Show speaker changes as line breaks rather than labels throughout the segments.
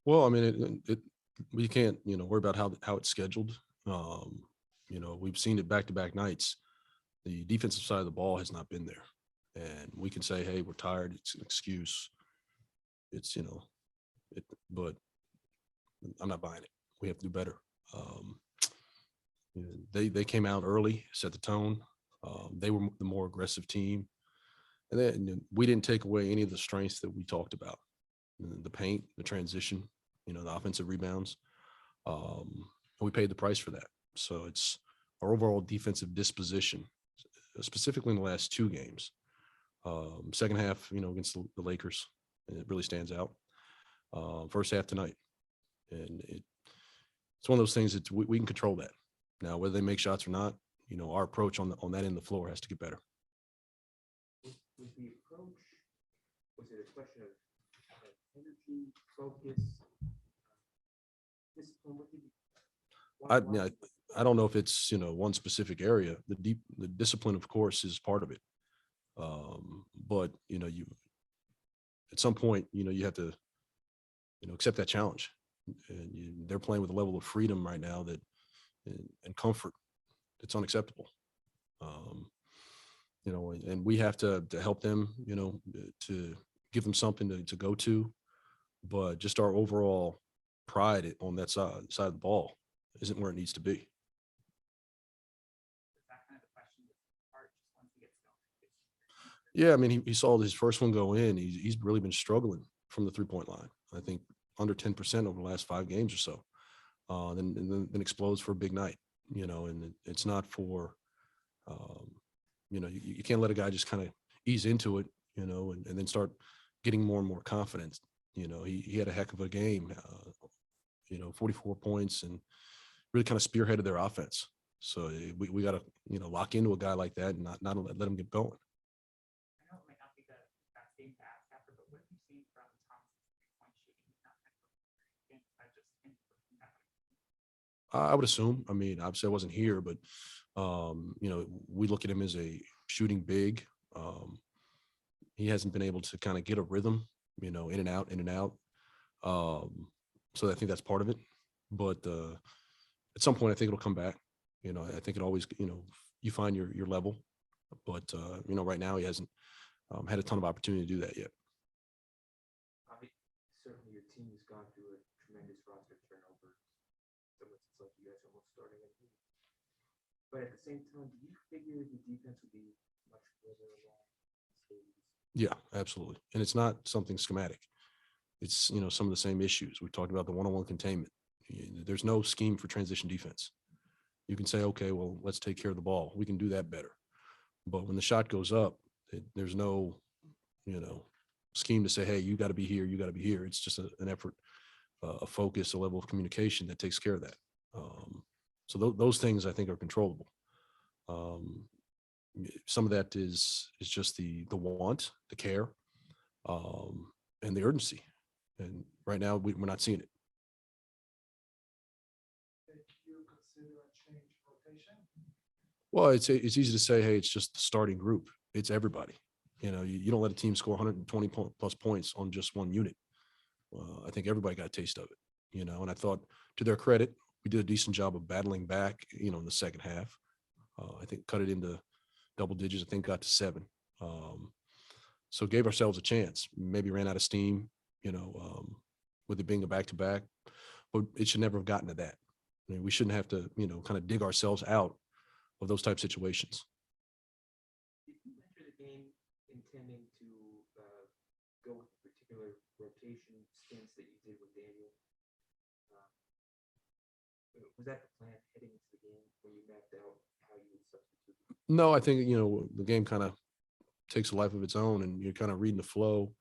Well, I mean, we can't, worry about how it's scheduled. We've seen it back-to-back nights. The defensive side of the ball has not been there. And we can say, hey, we're tired. It's an excuse. It's, but I'm not buying it. We have to do better. Um, they came out early, set the tone. They were the more aggressive team. And then we didn't take away any of the strengths that we talked about. The paint, the transition, the offensive rebounds. We paid the price for that. So it's our overall defensive disposition, specifically in the last two games. Second half, against the Lakers, and it really stands out. First half tonight, and it's one of those things that we can control that. Now, whether they make shots or not, our approach on that end of the floor has to get better.
Was the approach, was it a question of energy, focus, discipline?
I don't know if it's one specific area. The discipline, of course, is part of it. But you at some point you have to accept that challenge, and they're playing with a level of freedom right now that and comfort it's unacceptable. And we have to help them, to give them something to go to, but just our overall pride on that side of the ball isn't where it needs to be. Yeah, I mean, he saw his first one go in. He's really been struggling from the 3-point line. I think under 10% over the last 5 games or so. Then explodes for a big night, and it's not for, you can't let a guy just kind of ease into it, and then start getting more and more confidence. He had a heck of a game, 44 points, and really kind of spearheaded their offense. So we got to, lock into a guy like that and not let him get going.
I know it might not be the best game to ask after, but what have you seen from Thomas's 3-point shooting?
I would assume. I mean, obviously I wasn't here, but we look at him as a shooting big. He hasn't been able to kind of get a rhythm, in and out, in and out. So I think that's part of it. But at some point, I think it'll come back. I think it always, you find your level. But right now he hasn't had a ton of opportunity to do that yet.
Certainly, your team has gone through a tremendous roster turnover. So it's like you guys are almost starting at the. But at the same time, do you figure the defense would be much further along?
Yeah, absolutely. And it's not something schematic. It's, some of the same issues. We talked about the one-on-one containment. There's no scheme for transition defense. You can say, okay, well, let's take care of the ball. We can do that better. But when the shot goes up, there's no, scheme to say, hey, you got to be here. You got to be here. It's just an effort, a focus, a level of communication that takes care of that. So those things I think are controllable. Some of that is just the want, the care, and the urgency. And right now we're not seeing it.
Did you consider a change rotation?
Well, it's easy to say, hey, it's just the starting group. It's everybody. You don't let a team score 120 plus points on just one unit. I think everybody got a taste of it, and I thought, to their credit, we did a decent job of battling back, in the second half. I think cut it into double digits. I think got to 7. So gave ourselves a chance. Maybe ran out of steam, with it being a back-to-back, but it should never have gotten to that. I mean, we shouldn't have to, kind of dig ourselves out of those type situations.
Did you enter the game intending to go with particular rotation stints that you did with Daniel? Was that the plan heading into the game when you mapped out how you would substitute?
No, I think, the game kind of takes a life of its own, and you're kind of reading the flow.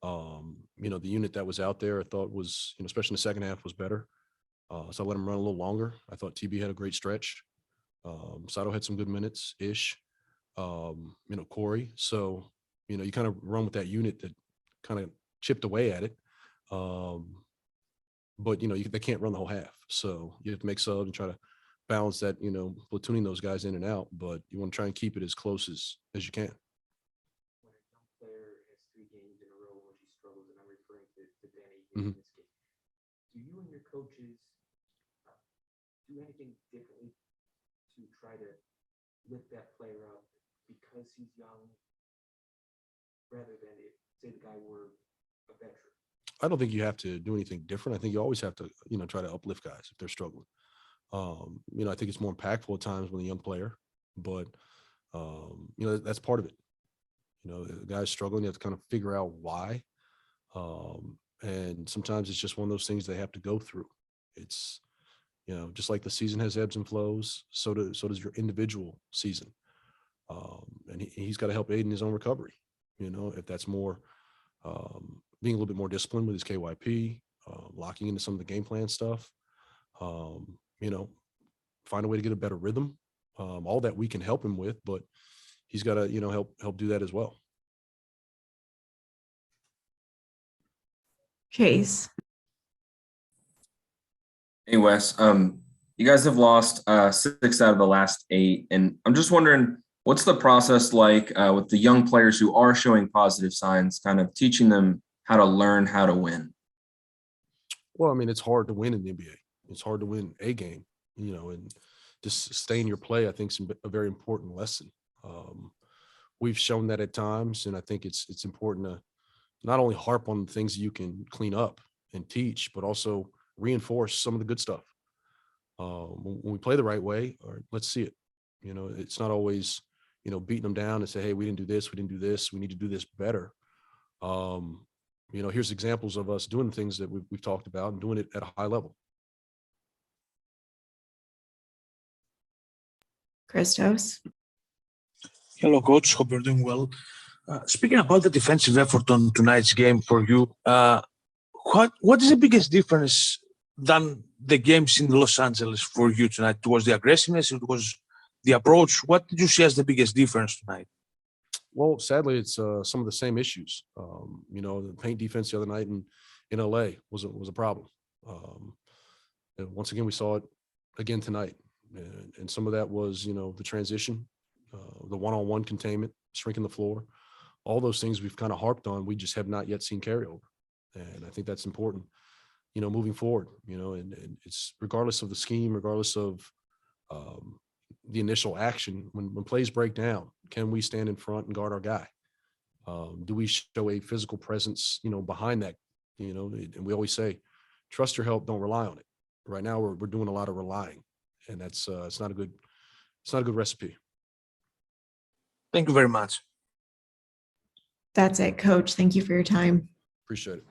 The unit that was out there, I thought was, especially in the second half, was better. So I let him run a little longer. I thought TB had a great stretch. Sato had some good minutes ish. Corey. So, you kind of run with that unit that kind of chipped away at it. But, they can't run the whole half. So you have to make subs and try to balance that, platooning those guys in and out. But you want to try and keep it as close as you can.
When a young player has to 2 or 3 games in a row when she struggles, and I'm referring to Danny
Mhm.
in this case. Do you and your coaches do anything differently to try to lift that player up because he's young, rather than if, say, the guy were a veteran?
I don't think you have to do anything different. I think you always have to, try to uplift guys if they're struggling. I think it's more impactful at times with a young player, but that's part of it. The guy's struggling, you have to kind of figure out why. And sometimes it's just one of those things they have to go through. It's, just like the season has ebbs and flows, so does your individual season. And he's got to help aid in his own recovery. If that's more being a little bit more disciplined with his KYP, locking into some of the game plan stuff, find a way to get a better rhythm. All that we can help him with, but he's got to, help do that as well.
Chase.
Hey Wes, you guys have lost 6 out of the last 8, and I'm just wondering, what's the process like with the young players who are showing positive signs, kind of teaching them how to learn how to win?
Well, I mean, it's hard to win in the NBA. It's hard to win a game, and just stay in your play, I think, is a very important lesson. We've shown that at times, and I think it's important to not only harp on the things you can clean up and teach, but also reinforce some of the good stuff. When we play the right way, or let's see it. It's not always, beating them down and say, hey, we didn't do this, we need to do this better. Here's examples of us doing things that we've talked about and doing it at a high level.
Christos.
Hello, coach. Hope you're doing well. Speaking about the defensive effort on tonight's game for you, what is the biggest difference than the games in Los Angeles for you tonight? It was the aggressiveness, it was the approach. What did you see as the biggest difference tonight?
Well, sadly, it's some of the same issues. The paint defense the other night in LA was a problem. And once again, we saw it again tonight. And some of that was, the transition, the one-on-one containment, shrinking the floor, all those things we've kind of harped on. We just have not yet seen carryover. And I think that's important, moving forward, and it's regardless of the scheme, regardless of the initial action, when plays break down, can we stand in front and guard our guy? Do we show a physical presence, behind that, and we always say, trust your help, don't rely on it. Right now we're doing a lot of relying, and that's it's not a good recipe.
Thank you very much.
That's it, Coach. Thank you for your time.
Appreciate it.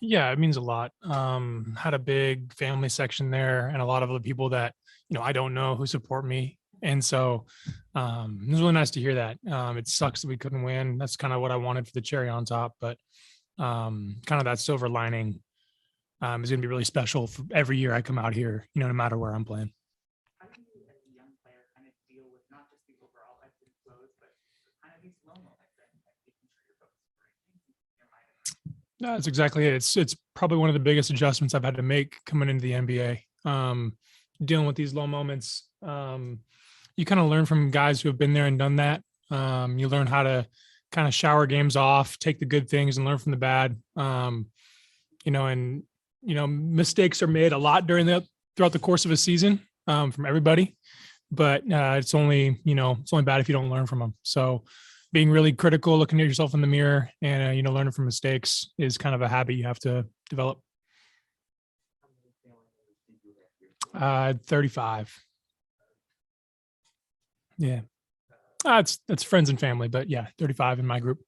Yeah, it means a lot. Had a big family section there and a lot of other people that, I don't know who support me. And so it was really nice to hear that. It sucks that we couldn't win. That's kind of what I wanted for the cherry on top. But kind of that silver lining is going to be really special for every year I come out here, no matter where I'm playing.
How do you, as a young player, kind of deal with not just the overall ebbs and flows, but kind of these low moments and making sure you're focused on the right things in your mind?
No, that's exactly it. It's probably one of the biggest adjustments I've had to make coming into the NBA. Dealing with these low moments, you kind of learn from guys who have been there and done that. You learn how to kind of shower games off, take the good things and learn from the bad. Mistakes are made a lot throughout the course of a season from everybody, but it's only bad if you don't learn from them. So being really critical, looking at yourself in the mirror and, learning from mistakes is kind of a habit you have to develop. 35. Yeah. That's friends and family, but yeah, 35 in my group.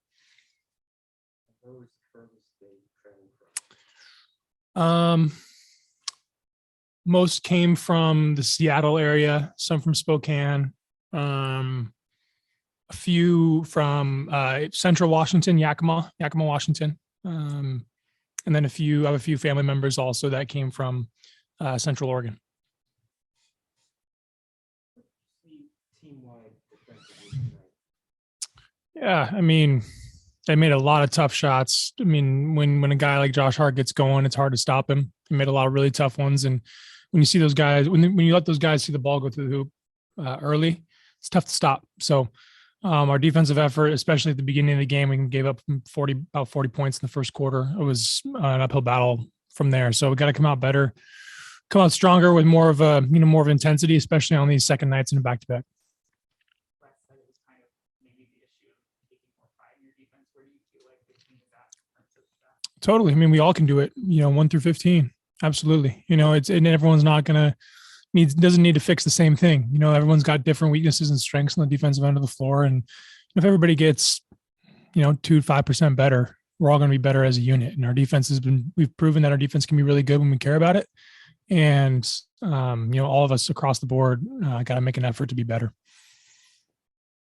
Most came from the Seattle area, some from Spokane, a few from Central Washington, Yakima, Washington, and then I have a few family members also that came from Central Oregon. Yeah, I mean, they made a lot of tough shots. I mean, when a guy like Josh Hart gets going, it's hard to stop him. He made a lot of really tough ones, and when you see those guys, when you let those guys see the ball go through the hoop early, it's tough to stop. So our defensive effort, especially at the beginning of the game, we gave up about 40 points in the first quarter. It was an uphill battle from there. So we got to come out better, come out stronger with more of intensity, especially on these second nights in a back-to-back.
Last night it was kind of maybe the issue of taking more pride in your defense. Where do you feel like the team is at in terms of that?
Totally. I mean, we all can do it, 1 through 15. Absolutely. And everyone's not going to doesn't need to fix the same thing. Everyone's got different weaknesses and strengths on the defensive end of the floor. And if everybody gets, 2 to 5% better, we're all going to be better as a unit. And our defense we've proven that our defense can be really good when we care about it. And, all of us across the board got to make an effort to be better.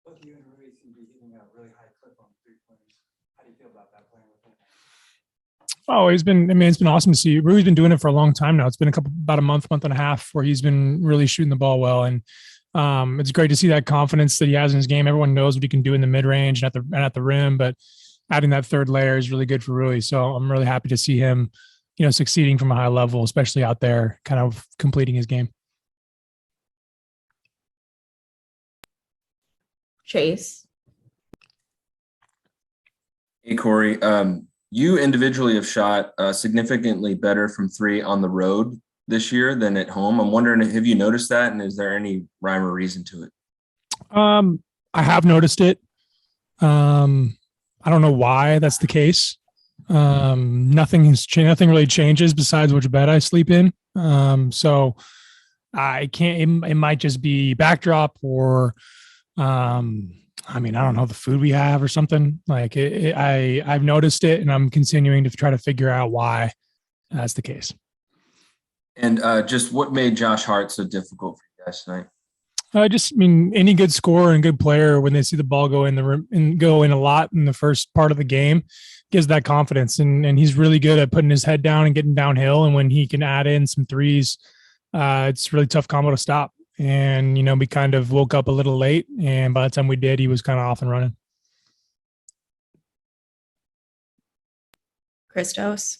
Both you and Rudy seem to be hitting a really high clip on 3-pointers. How do you feel about that playing with him?
Oh, it's been awesome to see. Rudy's been doing it for a long time now. It's been about a month and a half where he's been really shooting the ball well. And it's great to see that confidence that he has in his game. Everyone knows what he can do in the mid range and at the rim, but adding that third layer is really good for Rudy. So I'm really happy to see him, succeeding from a high level, especially out there, kind of completing his game.
Chase.
Hey, Corey. You individually have shot significantly better from 3 on the road this year than at home. I'm wondering, have you noticed that? And is there any rhyme or reason to it?
I have noticed it. I don't know why that's the case. Nothing really changes besides which bed I sleep in. So I can't, it might just be backdrop or, I don't know, the food we have or something like I've noticed it and I'm continuing to try to figure out why that's the case.
And just what made Josh Hart so difficult for you guys tonight?
Any good scorer and good player, when they see the ball go in the room and go in a lot in the first part of the game, gives that confidence. And he's really good at putting his head down and getting downhill. And when he can add in some threes, it's a really tough combo to stop. And, we kind of woke up a little late. And by the time we did, he was kind of off and running.
Christos.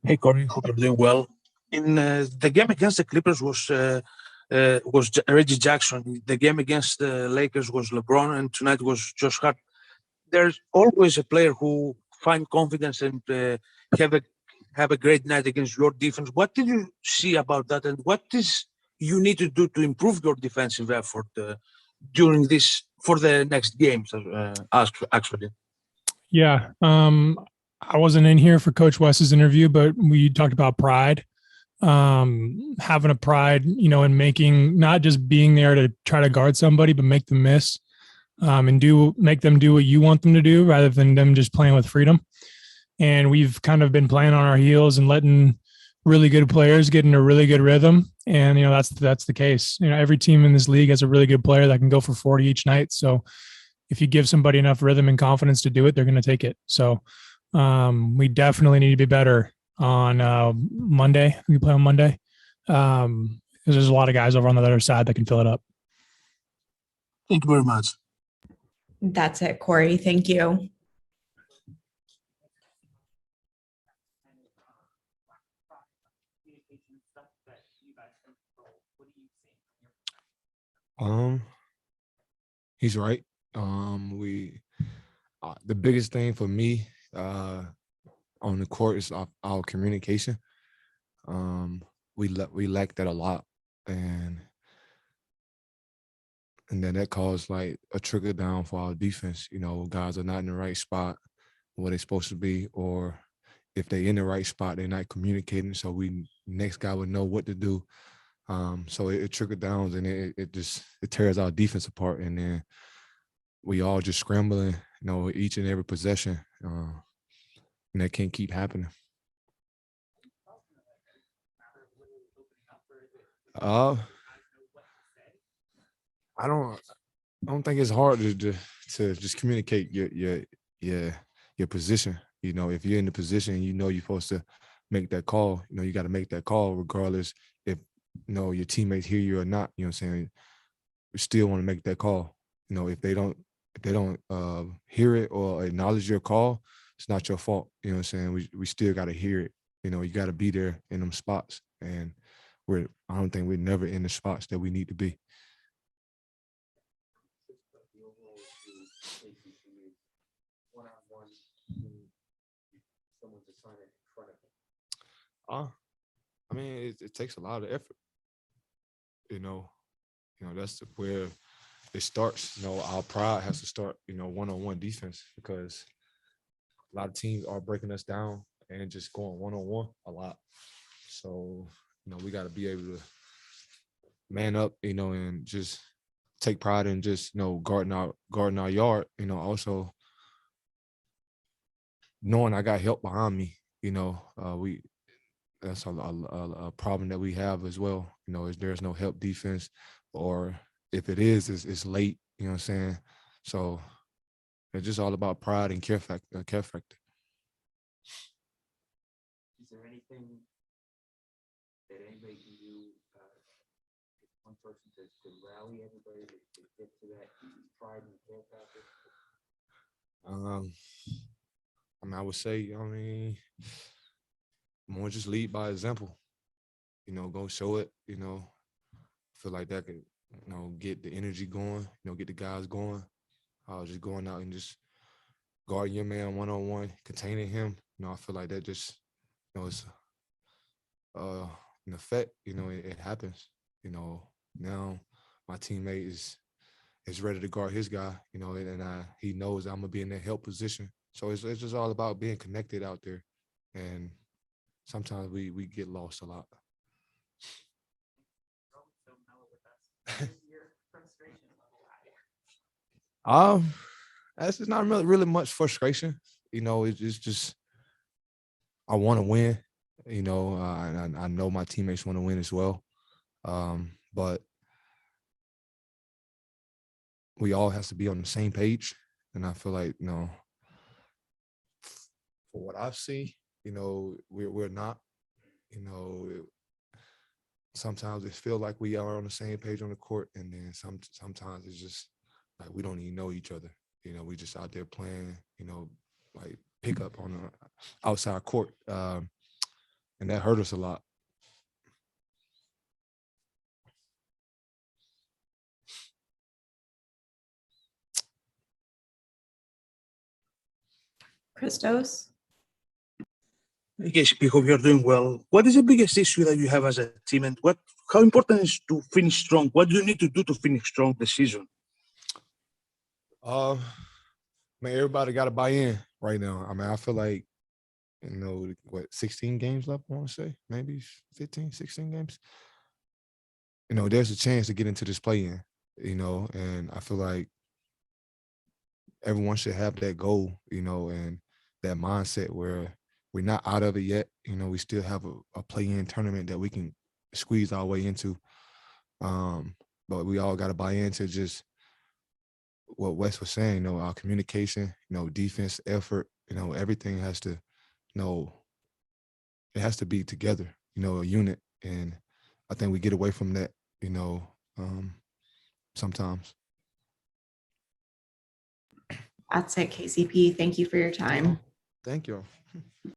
Hey, Corey, hope you're doing well. In the game against the Clippers was Reggie Jackson. The game against the Lakers was LeBron, and tonight was Josh Hart. There's always a player who find confidence and have a great night against your defense. What did you see about that, and what is you need to do to improve your defensive effort during this for the next games? Actually,
yeah. I wasn't in here for Coach West's interview, but we talked about pride. Having a pride, in making, not just being there to try to guard somebody, but make them miss, and make them do what you want them to do rather than them just playing with freedom. And we've kind of been playing on our heels and letting really good players get in a really good rhythm. And, that's the case. Every team in this league has a really good player that can go for 40 each night. So if you give somebody enough rhythm and confidence to do it, they're going to take it. So we definitely need to be better on Monday. We play on Monday. Because there's a lot of guys over on the other side that can fill it up.
thank you very much.
That's it, Corey. Thank you.
He's right. The biggest thing for me on the court is our communication. We lack that a lot, and then that caused like a trickle down for our defense. Guys are not in the right spot where they're supposed to be, or if they're in the right spot, they're not communicating. So next guy would know what to do. So it trickled down, and it tears our defense apart, and then we all just scrambling, each and every possession, and that can't keep happening. I don't think it's hard to just communicate your position. If you're in the position, you're supposed to make that call. You got to make that call regardless if your teammates hear you or not. You know what I'm saying? We still want to make that call. If they don't hear it or acknowledge your call, it's not your fault. You know what I'm saying? We still got to hear it. You got to be there in them spots. And I don't think we're never in the spots that we need to be.
The overall issue KCP is one-on-one when someone's assignment in front of him.
I mean, it takes a lot of effort. That's where it starts. Our pride has to start. One-on-one defense, because a lot of teams are breaking us down and just going one-on-one a lot. So we got to be able to man up, and just take pride in just guarding our yard. Also knowing I got help behind me. That's a problem that we have as well. Is there's no help defense, or if it is, it's late. You know what I'm saying? So it's just all about pride and care factor.
Is there anything that anybody can do, one person to rally everybody to get to that pride and care factor?
I would say, more just lead by example. Go show it. Feel like that could, get the energy going. Get the guys going. Just going out and just guarding your man one-on-one, containing him. I feel like that just, it's an effect. It happens. Now my teammate is ready to guard his guy. And he knows I'm gonna be in that help position. So it's just all about being connected out there, and sometimes we get lost a lot. That's just not really much frustration. It's just I want to win. I know my teammates want to win as well. But we all has to be on the same page. And I feel like, for what I've seen, we're not. Sometimes it feels like we are on the same page on the court, and then sometimes it's just like we don't even know each other. We just out there playing, like pick up on the outside court, and that hurt us a lot.
Christos?
Yes, we hope you're doing well. What is the biggest issue that you have as a team, and how important is to finish strong? What do you need to do to finish strong this season?
Everybody got to buy in right now. I feel like, 16 games left, I want to say, maybe 15, 16 games. There's a chance to get into this play-in, and I feel like everyone should have that goal, and that mindset where we're not out of it yet. We still have a play-in tournament that we can squeeze our way into. But we all got to buy into just what Wes was saying, our communication, defense, effort, everything has to, it has to be together, a unit. And I think we get away from that, sometimes.
That's it, KCP. Thank you for your time.
Thank you.